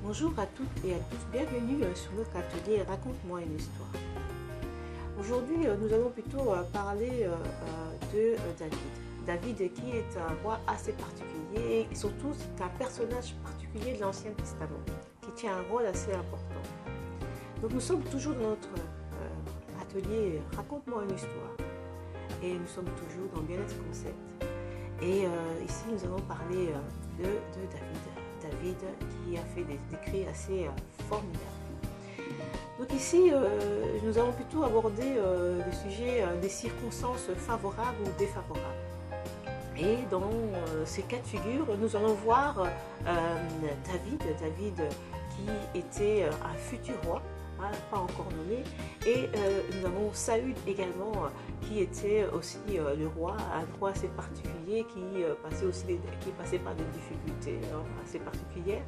Bonjour à toutes et à tous, bienvenue sur notre atelier Raconte-moi une histoire. Aujourd'hui, nous allons plutôt parler de David. David qui est un roi assez particulier et surtout c'est un personnage particulier de l'Ancien Testament qui tient un rôle assez important. Donc nous sommes toujours dans notre atelier Raconte-moi une histoire et nous sommes toujours dans Bien-être Concept. Et ici nous allons parler de David. David qui a fait des écrits assez formidables. Donc ici, nous allons plutôt aborder le sujet des circonstances favorables ou défavorables. Et dans ces cas de figure, nous allons voir David qui était un futur roi, pas encore nommé, et nous avons Saül également qui était aussi le roi, un roi assez particulier qui passait par des difficultés assez particulières.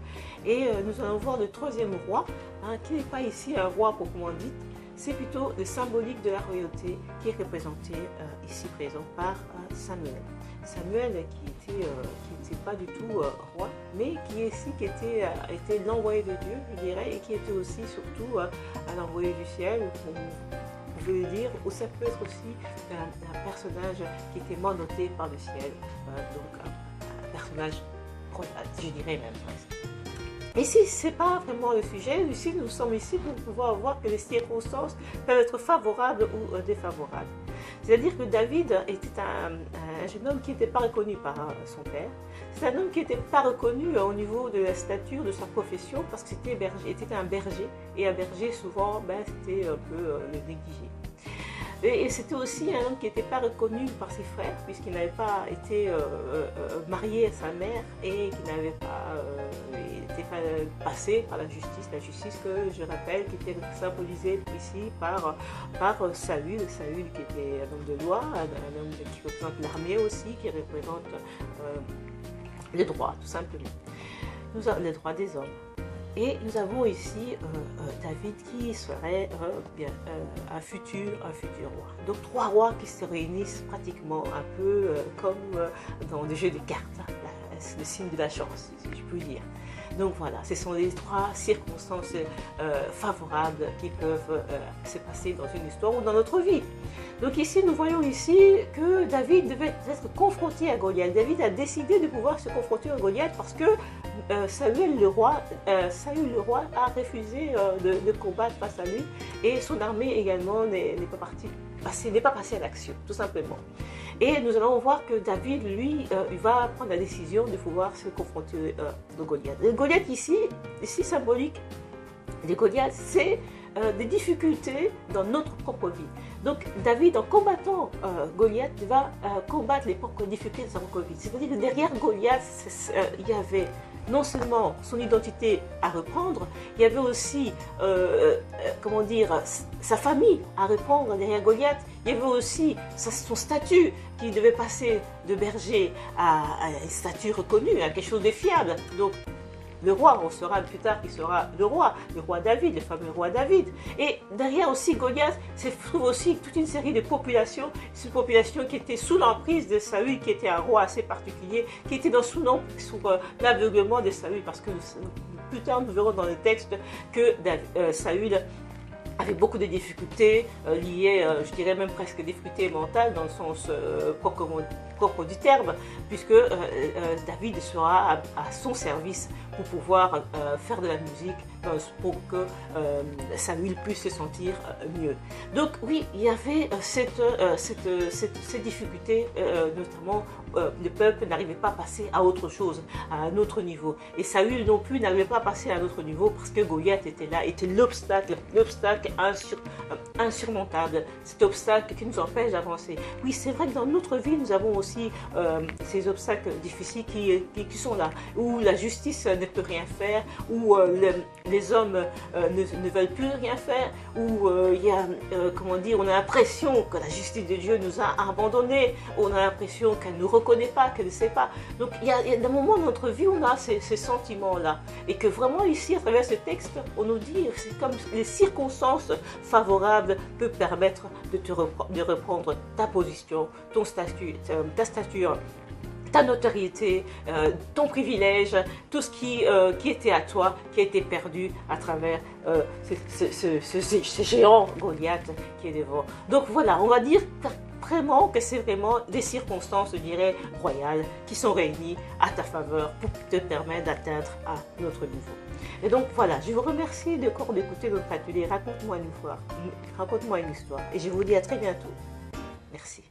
Et nous allons voir le troisième roi, qui n'est pas ici un roi proprement dit, c'est plutôt le symbolique de la royauté qui est représenté ici présent par Samuel. Samuel qui était pas du tout roi, mais qui était l'envoyé de Dieu, je dirais, et qui était aussi surtout un envoyé du ciel, vous pouvez le dire, ou ça peut être aussi un personnage qui était mandaté par le ciel, donc un personnage royal, je dirais même presque. Ici, ce n'est pas vraiment le sujet. Ici, nous sommes ici pour pouvoir voir que les circonstances peuvent être favorables ou défavorables. C'est-à-dire que David était un jeune homme qui n'était pas reconnu par son père. C'est un homme qui n'était pas reconnu au niveau de la stature de sa profession parce que c'était un berger. Et un berger, souvent, c'était un peu le négligé. Et c'était aussi un homme qui n'était pas reconnu par ses frères, puisqu'il n'avait pas été marié à sa mère et qui n'avait pas été passé par la justice que je rappelle, qui était symbolisée ici par Saül qui était un homme de loi, un homme qui représente l'armée aussi, qui représente les droits, tout simplement, les droits des hommes. Et nous avons ici David qui serait un futur roi. Donc trois rois qui se réunissent pratiquement un peu comme dans des jeux de cartes, le signe de la chance, si je puis dire. Donc voilà, ce sont les trois circonstances favorables qui peuvent se passer dans une histoire ou dans notre vie. Donc ici, nous voyons ici que David devait être confronté à Goliath. David a décidé de pouvoir se confronter à Goliath parce que Saül le roi a refusé de combattre face à lui et son armée également n'est pas passée à l'action, tout simplement. Et nous allons voir que David, lui, il va prendre la décision de pouvoir se confronter à Goliath. Le Goliath ici symbolique des Goliath, c'est des difficultés dans notre propre vie. Donc David, en combattant Goliath, va combattre les propres difficultés de sa propre vie. C'est-à-dire que derrière Goliath, il y avait non seulement son identité à reprendre, il y avait aussi, sa famille à reprendre derrière Goliath. Il y avait aussi son statut qui devait passer de berger à une statut reconnue, à quelque chose de fiable. Donc, le roi, on saura plus tard qui sera le roi David, le fameux roi David. Et derrière aussi Goliath, se trouve aussi toute une série de populations, cette population qui était sous l'emprise de Saül, qui était un roi assez particulier, qui était sous l'aveuglement de Saül, parce que plus tard nous verrons dans le texte que Saül avait beaucoup de difficultés liées, je dirais même presque des difficultés mentales dans le sens propre du terme, puisque David sera à son service pour pouvoir faire de la musique pour que Saül puisse se sentir mieux. Donc oui, il y avait ces difficultés, notamment le peuple n'arrivait pas à passer à autre chose, à un autre niveau. Et Saül non plus n'arrivait pas à passer à un autre niveau parce que Goliath était là, était l'obstacle insurmontable, cet obstacle qui nous empêche d'avancer. Oui, c'est vrai que dans notre vie, nous avons aussi ces obstacles difficiles qui sont là, où la justice ne peut rien faire, où les hommes ne veulent plus rien faire, où il y a, on a l'impression que la justice de Dieu nous a abandonnés, on a l'impression qu'elle ne nous reconnaît pas, qu'elle ne sait pas. Donc il y a des moments dans notre vie où on a ces sentiments-là, et que vraiment ici, à travers ce texte, on nous dit, c'est comme les circonstances favorables peuvent permettre de reprendre ta position, ta stature, ta notoriété, ton privilège, tout ce qui était à toi, qui a été perdu à travers ce géant Goliath qui est devant. Donc voilà, on va dire vraiment que c'est vraiment des circonstances, je dirais, royales qui sont réunies à ta faveur pour te permettre d'atteindre à notre niveau. Et donc voilà, je vous remercie d'écouter notre atelier. Raconte-moi une histoire. Et je vous dis à très bientôt. Merci.